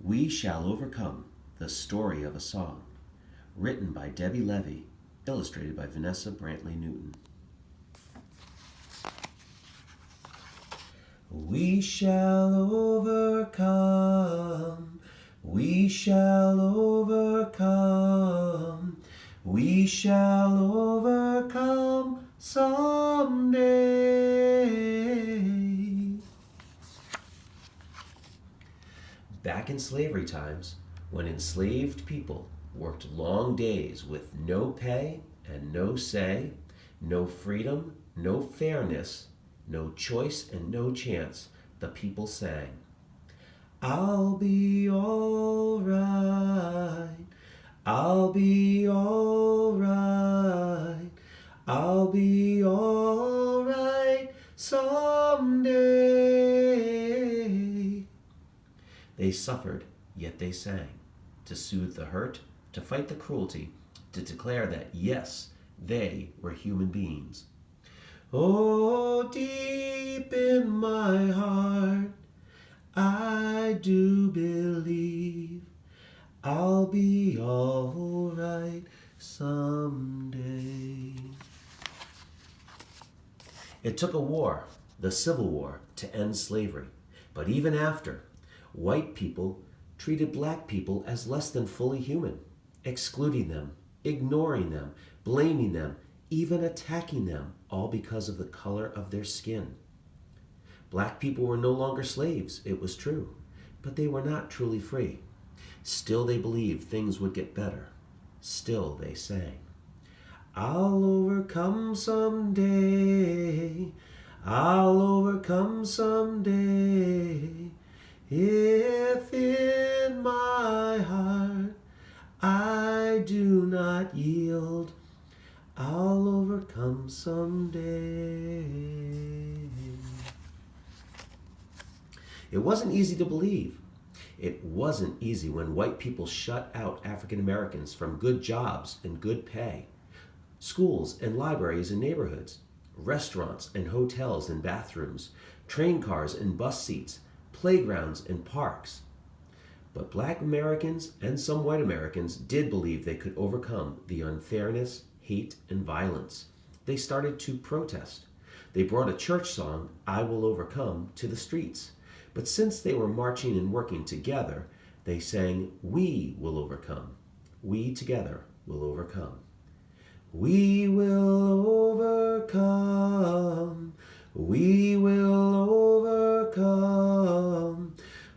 We Shall Overcome, The Story of a Song, written by Debbie Levy, illustrated by Vanessa Brantley-Newton. We shall overcome, we shall overcome, we shall overcome someday. Back in slavery times, when enslaved people worked long days with no pay and no say, no freedom, no fairness, no choice and no chance, the people sang, "I'll be all right, I'll be all right, I'll be all right someday." They suffered, yet they sang, to soothe the hurt, to fight the cruelty, to declare that, yes, they were human beings. Oh, deep in my heart, I do believe I'll be all right someday. It took a war, the Civil War, to end slavery. But even after, white people treated black people as less than fully human, excluding them, ignoring them, blaming them, even attacking them, all because of the color of their skin. Black people were no longer slaves, it was true, but they were not truly free. Still they believed things would get better. Still they sang, "I'll overcome someday, I'll overcome someday. If in my heart I do not yield, I'll overcome someday." It wasn't easy to believe. It wasn't easy when white people shut out African Americans from good jobs and good pay, schools and libraries and neighborhoods, restaurants and hotels and bathrooms, train cars and bus seats, playgrounds and parks. But black Americans and some white Americans did believe they could overcome the unfairness, hate, and violence. They started to protest. They brought a church song, "I Will Overcome," to the streets. But since they were marching and working together, they sang, "We will overcome. We together will overcome. We will overcome. We will overcome.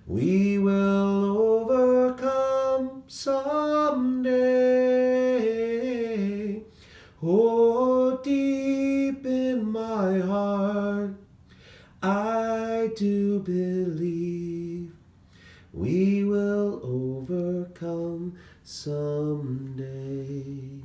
We will overcome someday. Oh, deep in my heart, I do believe we will overcome someday."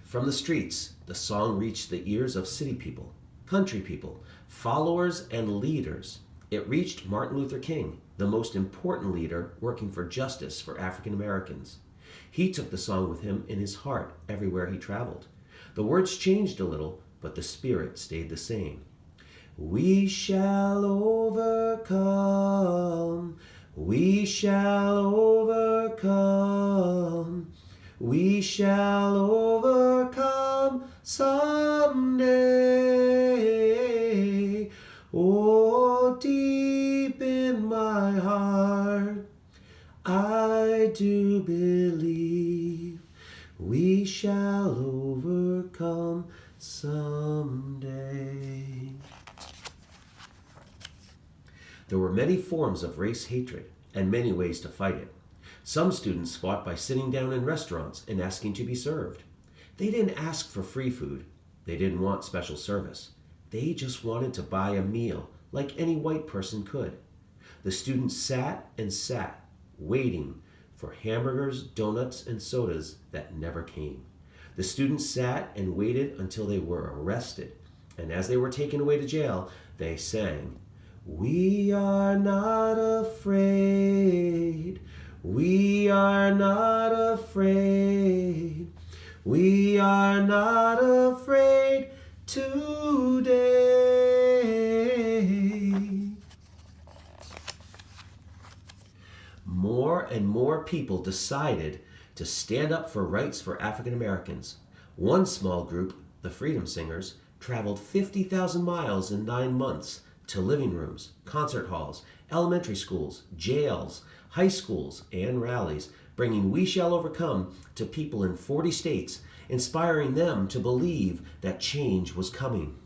From the streets, the song reached the ears of city people, country people, followers, and leaders. It reached Martin Luther King, the most important leader working for justice for African Americans. He took the song with him in his heart everywhere he traveled. The words changed a little, but the spirit stayed the same. We shall overcome. We shall overcome. We shall overcome someday. Oh, deep in my heart, I do believe we shall overcome someday. There were many forms of race hatred and many ways to fight it. Some students fought by sitting down in restaurants and asking to be served. They didn't ask for free food. They didn't want special service. They just wanted to buy a meal like any white person could. The students sat and sat, waiting for hamburgers, donuts, and sodas that never came. The students sat and waited until they were arrested. And as they were taken away to jail, they sang, "We are not afraid. We are not afraid. We are not afraid today." more and more people decided to stand up for rights for African Americans. One small group, the Freedom Singers, traveled 50,000 miles in 9 months to living rooms, concert halls, elementary schools, jails, high schools, and rallies, bringing We Shall Overcome to people in 40 states, inspiring them to believe that change was coming.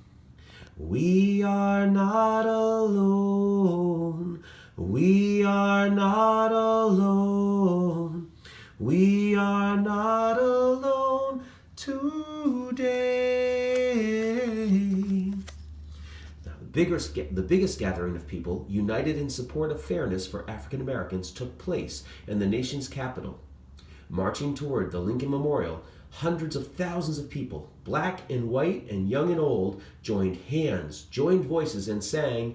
We are not alone. We are not alone. We are not alone today. Now, the biggest gathering of people united in support of fairness for African Americans took place in the nation's capital. Marching toward the Lincoln Memorial, hundreds of thousands of people, black and white and young and old, joined hands, joined voices, and sang,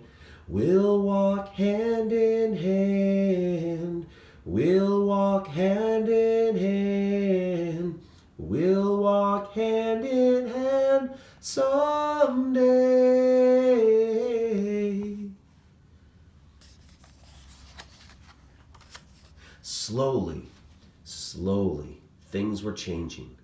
"We'll walk hand in hand. We'll walk hand in hand. We'll walk hand in hand someday." Slowly, things were changing.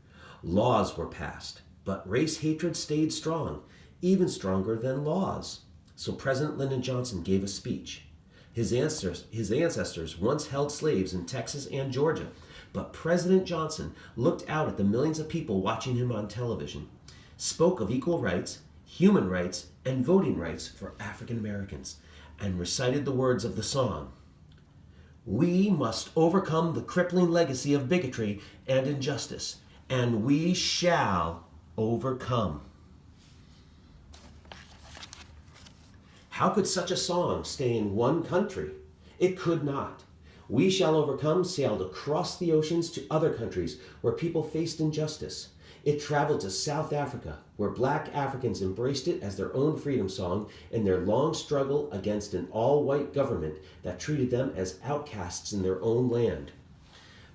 Laws were passed, but race hatred stayed strong, even stronger than laws. So President Lyndon Johnson gave a speech. His ancestors once held slaves in Texas and Georgia, but President Johnson looked out at the millions of people watching him on television, spoke of equal rights, human rights, and voting rights for African Americans, and recited the words of the song. "We must overcome the crippling legacy of bigotry and injustice, and we shall overcome." How could such a song stay in one country? It could not. We Shall Overcome sailed across the oceans to other countries where people faced injustice. It traveled to South Africa, where black Africans embraced it as their own freedom song in their long struggle against an all-white government that treated them as outcasts in their own land.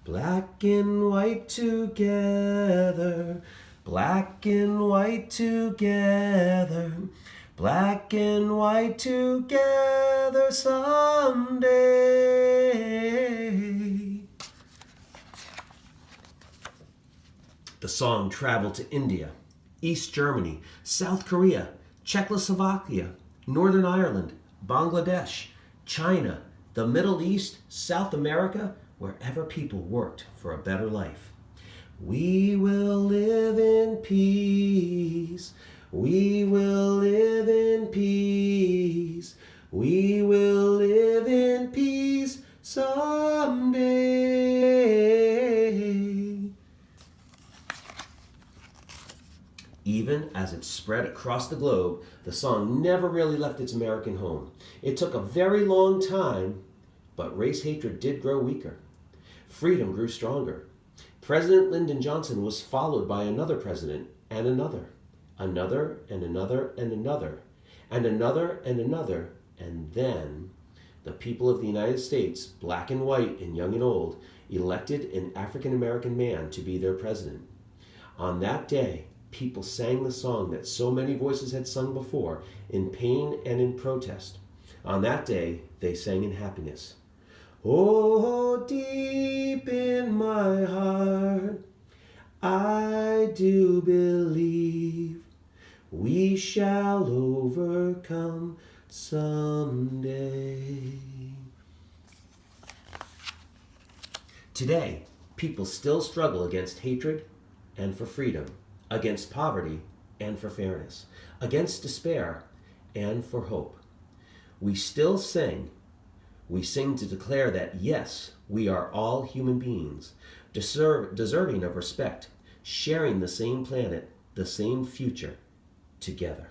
Black and white together, black and white together, black and white together someday. The song traveled to India, East Germany, South Korea, Czechoslovakia, Northern Ireland, Bangladesh, China, the Middle East, South America, wherever people worked for a better life. We will live in peace. We will live in peace. We will live in peace someday. Even as it spread across the globe, the song never really left its American home. It took a very long time, but race hatred did grow weaker. Freedom grew stronger. President Lyndon Johnson was followed by another president and another. Another and another and another, and another and another, and then the people of the United States, black and white and young and old, elected an African American man to be their president. On that day, people sang the song that so many voices had sung before, in pain and in protest. On that day, they sang in happiness. Oh, deep in my heart, I do believe we shall overcome someday. Today, people still struggle against hatred and for freedom, against poverty and for fairness, against despair and for hope. We still sing. We sing to declare that, yes, we are all human beings, deserving of respect, sharing the same planet, the same future, together.